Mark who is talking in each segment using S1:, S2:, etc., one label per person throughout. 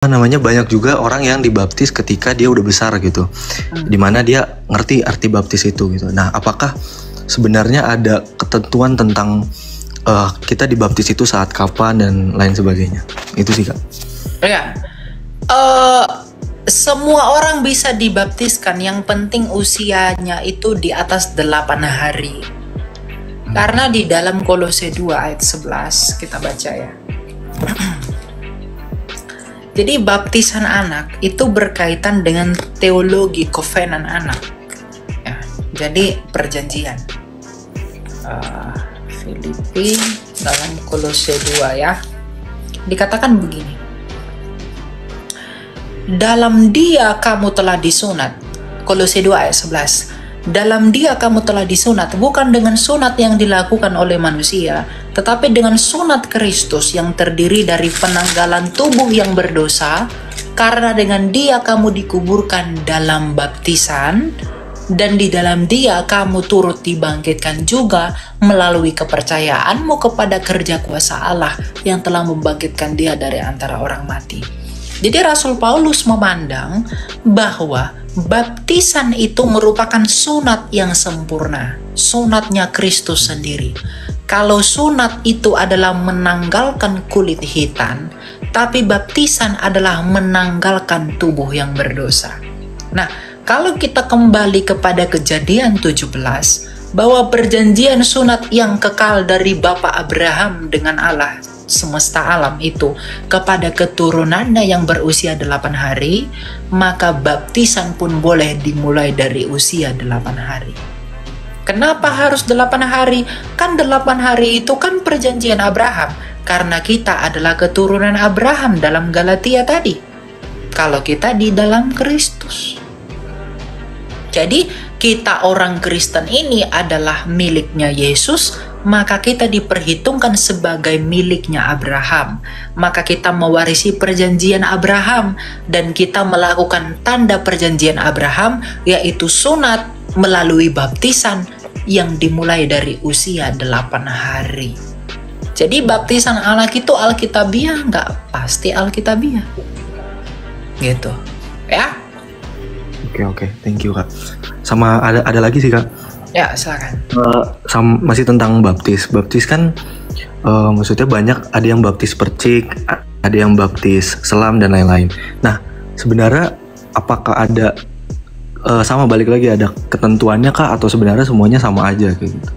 S1: namanya banyak juga orang yang dibaptis ketika dia udah besar gitu, dimana dia ngerti arti baptis itu gitu. Nah, apakah sebenarnya ada ketentuan tentang kita dibaptis itu saat kapan dan lain sebagainya? Itu sih Kak.
S2: Ya, semua orang bisa dibaptiskan. Yang penting usianya itu di atas 8 hari. Karena di dalam Kolose 2 ayat 11 kita baca ya. Jadi baptisan anak itu berkaitan dengan teologi kovenan anak. Ya, jadi perjanjian. Filipi dalam Kolose 2 ya. Dikatakan begini. Dalam Dia kamu telah disunat. Kolose 2 ayat 11. Dalam Dia kamu telah disunat, bukan dengan sunat yang dilakukan oleh manusia, tetapi dengan sunat Kristus yang terdiri dari penanggalan tubuh yang berdosa, karena dengan Dia kamu dikuburkan dalam baptisan, dan di dalam Dia kamu turut dibangkitkan juga melalui kepercayaanmu kepada kerja kuasa Allah yang telah membangkitkan Dia dari antara orang mati. Jadi Rasul Paulus memandang bahwa baptisan itu merupakan sunat yang sempurna, sunatnya Kristus sendiri. Kalau sunat itu adalah menanggalkan kulit hitam, tapi baptisan adalah menanggalkan tubuh yang berdosa. Nah, kalau kita kembali kepada Kejadian 17, bahwa perjanjian sunat yang kekal dari Bapa Abraham dengan Allah semesta alam itu kepada keturunannya yang berusia 8 hari, maka baptisan pun boleh dimulai dari usia 8 hari. Kenapa harus 8 hari? Kan 8 hari itu kan perjanjian Abraham, karena kita adalah keturunan Abraham dalam Galatia tadi. Kalau kita di dalam Kristus. Jadi kita orang Kristen ini adalah miliknya Yesus, maka kita diperhitungkan sebagai miliknya Abraham. Maka kita mewarisi perjanjian Abraham, dan kita melakukan tanda perjanjian Abraham, yaitu sunat melalui baptisan yang dimulai dari usia 8 hari. Jadi baptisan anak itu alkitabiah, nggak pasti alkitabiah. Gitu. Ya.
S1: Oke, thank you Kak. Sama ada lagi sih Kak.
S2: Ya, silakan.
S1: Masih tentang baptis. Baptis kan maksudnya banyak, ada yang baptis percik, ada yang baptis selam dan lain-lain. Nah, sebenarnya apakah ada sama balik lagi ada ketentuannya Kak, atau sebenarnya semuanya sama aja kayak gitu?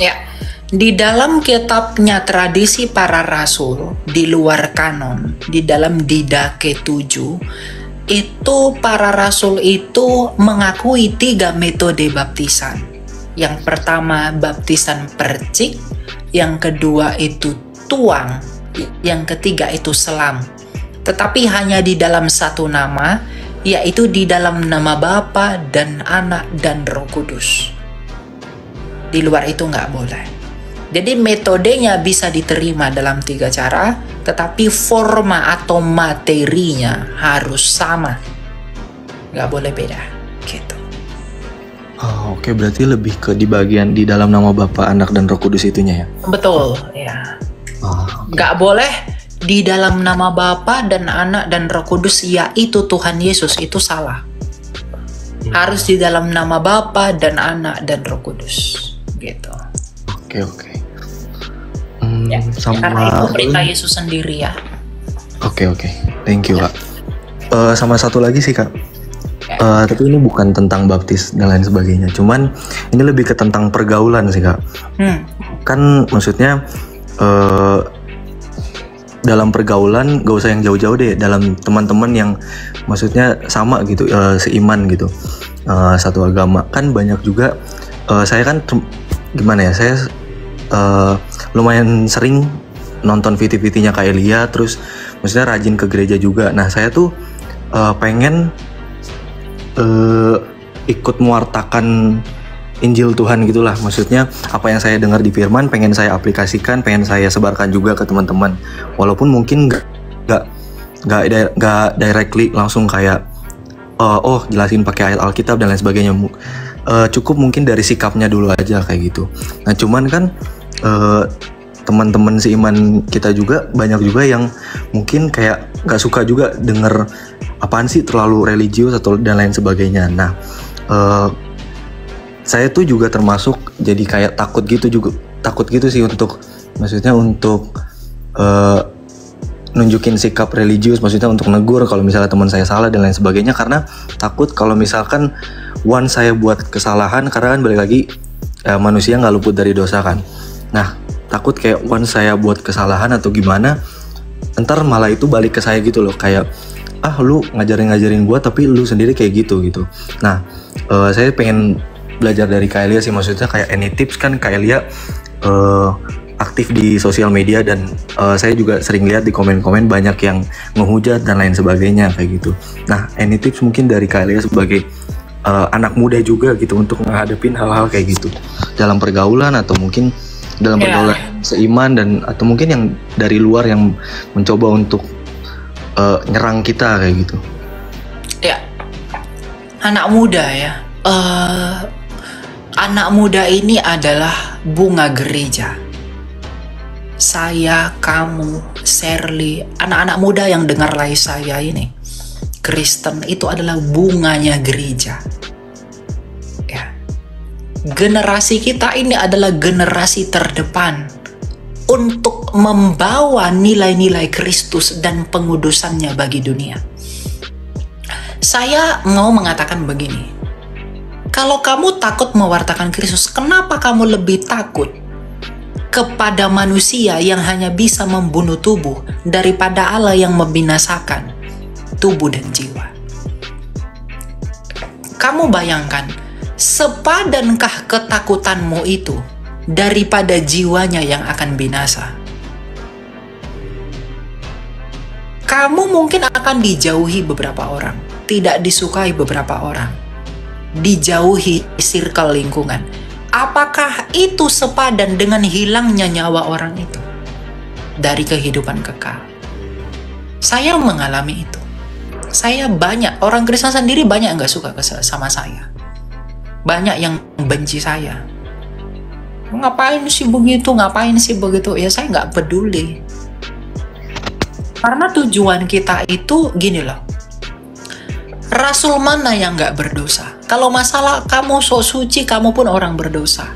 S2: Ya. Di dalam kitabnya Tradisi Para Rasul, di luar kanon, di dalam Didache 7, itu para rasul itu mengakui 3 metode baptisan. Yang pertama baptisan percik, yang kedua itu tuang, yang ketiga itu selam. Tetapi hanya di dalam satu nama, yaitu di dalam nama Bapa dan Anak dan Roh Kudus. Di luar itu nggak boleh. Jadi metodenya bisa diterima dalam 3 cara, tetapi forma atau materinya harus sama. Nggak boleh beda. Gitu.
S1: Oke, berarti lebih ke di bagian di dalam nama Bapa, Anak, dan Roh Kudus itunya ya?
S2: Betul, ya.
S1: Okay.
S2: Nggak boleh di dalam nama Bapa dan Anak dan Roh Kudus, yaitu Tuhan Yesus, itu salah. Harus di dalam nama Bapa dan Anak dan Roh Kudus. Gitu.
S1: Oke.
S2: Ya, karena itu perintah Yesus sendiri ya.
S1: Oke. Thank you Kak. Sama satu lagi sih Kak. Tapi ini bukan tentang baptis dan lain sebagainya. Cuman ini lebih ke tentang pergaulan sih Kak. Kan maksudnya dalam pergaulan gak usah yang jauh-jauh deh. Dalam teman-teman yang maksudnya sama gitu, seiman gitu, satu agama. Kan banyak juga. Saya kan gimana ya? Saya lumayan sering nonton VT-VT-nya Kak Elia, terus maksudnya rajin ke gereja juga. Nah, saya tuh pengen ikut mewartakan Injil Tuhan gitulah. Maksudnya apa yang saya dengar di firman pengen saya aplikasikan, pengen saya sebarkan juga ke teman-teman. Walaupun mungkin nggak directly langsung kayak jelasin pakai ayat Alkitab dan lain sebagainya. Cukup mungkin dari sikapnya dulu aja kayak gitu. Nah, cuman kan teman-teman seiman kita juga banyak juga yang mungkin kayak nggak suka juga denger apaan sih terlalu religius atau dan lain sebagainya. Nah, saya tuh juga termasuk jadi kayak takut gitu sih untuk nunjukin sikap religius, maksudnya untuk negur kalau misalnya teman saya salah dan lain sebagainya, karena takut kalau misalkan once saya buat kesalahan, karena kan balik lagi manusia nggak luput dari dosa kan. Nah, takut kayak once saya buat kesalahan atau gimana, ntar malah itu balik ke saya gitu loh, kayak lu ngajarin gua tapi lu sendiri kayak gitu. Nah, saya pengen belajar dari Kak Elia sih, maksudnya kayak any tips kan Kak Elia aktif di sosial media dan saya juga sering lihat di komen-komen banyak yang ngehujat dan lain sebagainya kayak gitu. Nah, any tips mungkin dari Kak Elia sebagai anak muda juga gitu untuk menghadapin hal-hal kayak gitu dalam pergaulan atau mungkin dalam pergaulan seiman dan atau mungkin yang dari luar yang mencoba untuk nyerang kita kayak gitu.
S2: Ya, anak muda ya. Anak muda ini adalah bunga gereja. Saya, kamu, Shirley, anak-anak muda yang dengar live saya ini, Kristen itu adalah bunganya gereja. Ya. Generasi kita ini adalah generasi terdepan untuk membawa nilai-nilai Kristus dan pengudusannya bagi dunia. Saya mau mengatakan begini. Kalau kamu takut mewartakan Kristus, kenapa kamu lebih takut kepada manusia yang hanya bisa membunuh tubuh daripada Allah yang membinasakan tubuh dan jiwa? Kamu bayangkan, sepadankah ketakutanmu itu daripada jiwanya yang akan binasa? Kamu mungkin akan dijauhi beberapa orang, tidak disukai beberapa orang, dijauhi circle lingkungan. Apakah itu sepadan dengan hilangnya nyawa orang itu dari kehidupan kekal? Saya mengalami itu. Saya banyak, orang Kristen sendiri banyak nggak suka sama saya. Banyak yang benci saya. Ngapain sih begitu? Ya saya nggak peduli. Karena tujuan kita itu gini loh. Rasul mana yang nggak berdosa? Kalau masalah kamu sok suci, kamu pun orang berdosa.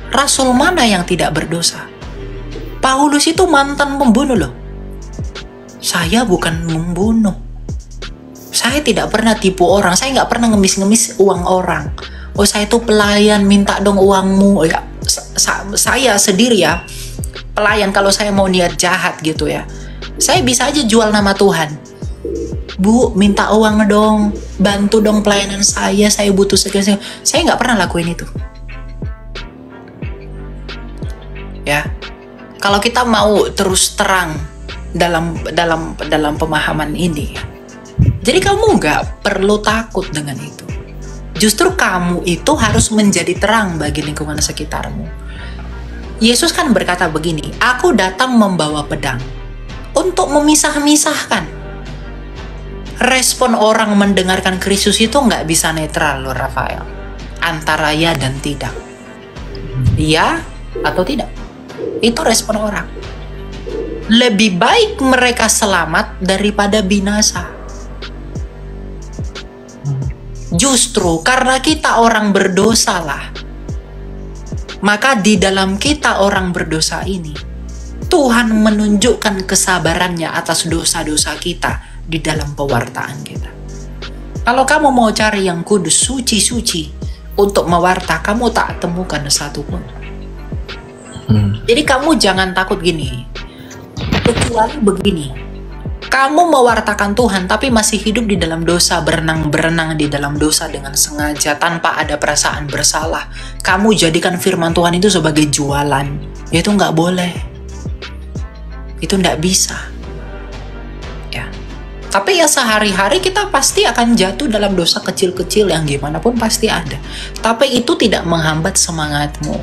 S2: Rasul mana yang tidak berdosa? Paulus itu mantan pembunuh loh. Saya bukan membunuh. Saya tidak pernah tipu orang. Saya nggak pernah ngemis-ngemis uang orang. Oh, saya itu pelayan, minta dong uangmu. Ya, saya sendiri ya, pelayan. Kalau saya mau niat jahat gitu ya, saya bisa aja jual nama Tuhan. Bu, minta uang dong, bantu dong pelayanan saya butuh segala. Saya nggak pernah lakuin itu. Ya, kalau kita mau terus terang dalam pemahaman ini, jadi kamu nggak perlu takut dengan itu. Justru kamu itu harus menjadi terang bagi lingkungan sekitarmu. Yesus kan berkata begini, aku datang membawa pedang untuk memisah-misahkan. Respon orang mendengarkan Kristus itu nggak bisa netral loh, Rafael. Antara ya dan tidak. Ya atau tidak. Itu respon orang. Lebih baik mereka selamat daripada binasa. Justru karena kita orang berdosa lah. Maka di dalam kita orang berdosa ini, Tuhan menunjukkan kesabarannya atas dosa-dosa kita di dalam pewartaan kita. Kalau kamu mau cari yang kudus, suci-suci untuk mewarta, kamu tak temukan satupun. Jadi kamu jangan takut gini. Kecuali begini, kamu mewartakan Tuhan tapi masih hidup di dalam dosa, berenang di dalam dosa dengan sengaja tanpa ada perasaan bersalah. Kamu jadikan firman Tuhan itu sebagai jualan. Ya itu nggak boleh. Itu nggak bisa. Tapi ya sehari-hari kita pasti akan jatuh dalam dosa kecil-kecil yang gimana pun pasti ada. Tapi itu tidak menghambat semangatmu.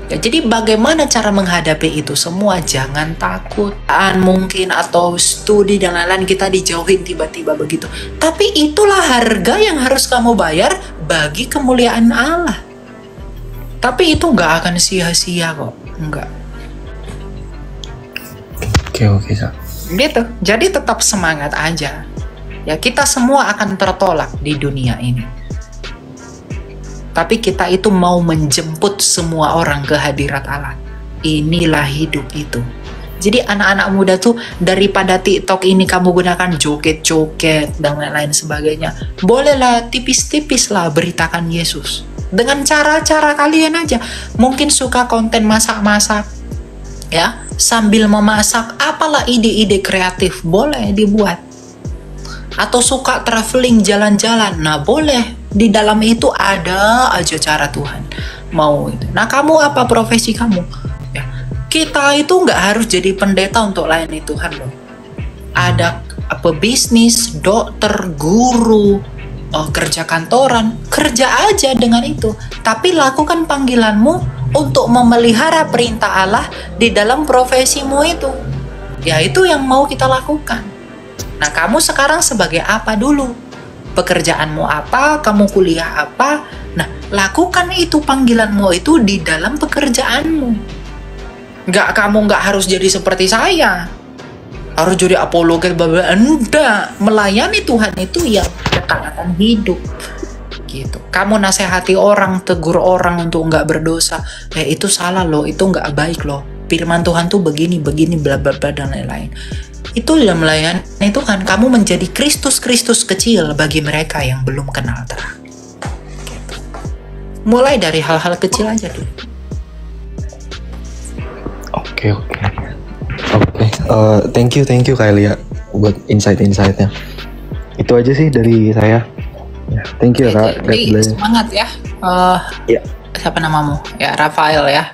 S2: Ya, jadi bagaimana cara menghadapi itu semua? Jangan takut. Mungkin atau studi dan lain-lain kita dijauhin tiba-tiba begitu. Tapi itulah harga yang harus kamu bayar bagi kemuliaan Allah. Tapi itu nggak akan sia-sia kok. Enggak.
S1: Oke.
S2: Gitu. Jadi tetap semangat aja. Ya, kita semua akan tertolak di dunia ini. Tapi kita itu mau menjemput semua orang ke hadirat Allah. Inilah hidup itu. Jadi anak-anak muda tuh, daripada TikTok ini kamu gunakan joget-joget dan lain-lain sebagainya, bolehlah tipis-tipis lah beritakan Yesus. Dengan cara-cara kalian aja. Mungkin suka konten masak-masak, ya, sambil memasak, apalah ide-ide kreatif, boleh dibuat. Atau suka traveling, jalan-jalan, nah boleh. Di dalam itu ada aja cara Tuhan mau itu. Nah, kamu apa profesi kamu? Ya, kita itu nggak harus jadi pendeta untuk layani Tuhan loh. Ada pebisnis, dokter, guru, kerja kantoran, kerja aja dengan itu. Tapi lakukan panggilanmu untuk memelihara perintah Allah di dalam profesimu itu. Ya, itu yang mau kita lakukan. Nah, kamu sekarang sebagai apa dulu? Pekerjaanmu apa? Kamu kuliah apa? Nah, lakukan itu panggilanmu itu di dalam pekerjaanmu. Kamu nggak harus jadi seperti saya. Harus jadi apologet, enggak. Melayani Tuhan itu ya ketaatan hidup. Gitu. Kamu nasihati orang, tegur orang untuk nggak berdosa. Itu salah loh, itu nggak baik loh. Firman Tuhan tuh begini, bla bla bla dan lain-lain. Itu dalam melayani Tuhan, kamu menjadi Kristus-Kristus kecil bagi mereka yang belum kenal terang. Gitu. Mulai dari hal-hal kecil aja dulu.
S1: Oke. Thank you Kak Elia buat insight-insightnya. Itu aja sih dari saya. Thank you Kak.
S2: Semangat ya.
S1: Ya.
S2: Siapa namamu? Ya, Rafael ya.